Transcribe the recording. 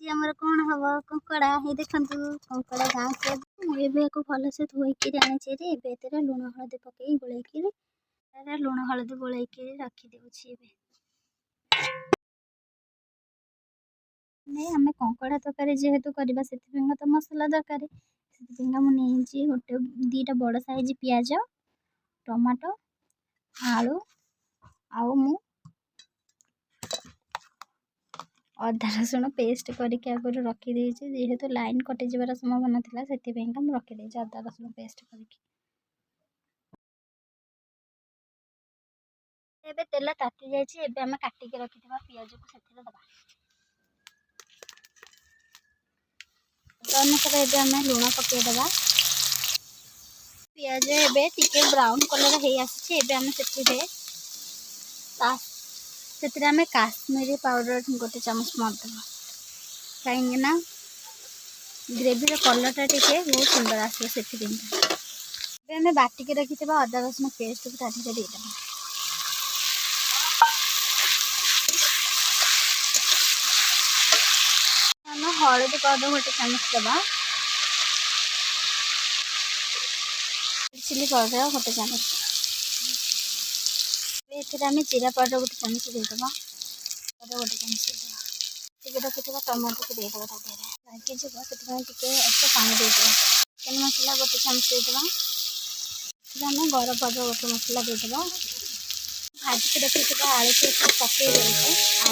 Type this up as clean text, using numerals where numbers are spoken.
आमर कौन हम कंकड़ा हे देखु कंकड़ा गाँ के मुझे भलसे धोईक आनी एबे लुण हलदी पकई गोल लुण हलदी गोल रखीदे आम कंकड़ा तरकारी जेहेतु करवा से तो मसला दरकार मुझे गोटे दीटा बड़ साइज पियाज टमाटो आलू आउ मु अदा रसुण पेस्ट करके आगुरी रखीदे जेहेतु लाइन कटि जबार संभावना था से रखीदे अदा रसुण पेस्ट करके एबे तेल ताती जाइए एबे आम काटिक रखिथिबा पियाज को सेथिरे दबा अनुसार एबे आम लुण पकेदबा पियाज एबे टिके ब्राउन कलर हे आसी एबे आम सेथिरे आम काश्मीरी पाउडर गोटे चामच मारदेबा कहीं ग्रेवी कलरटा टिके बहुत सुंदर आसो से आम बाटिक रखिथिबा अदा रसुण पेस्ट को ताधिरे देदेबा हलदी पाउडर गोटे चामच दबा चिली पाउडर गोटे चामच आम जीरा पाउडर गोटे चामच देदेबा गोटे चामच देदेबा रखिथिबा टमाटो को देदेबा लगे से पानी देदेबा चिकेन मसला गोटे चामच देदेबा आम गरम पाउडर गोटे मसला देदेबा भाजिक रखिथिबा आलू को पकई देते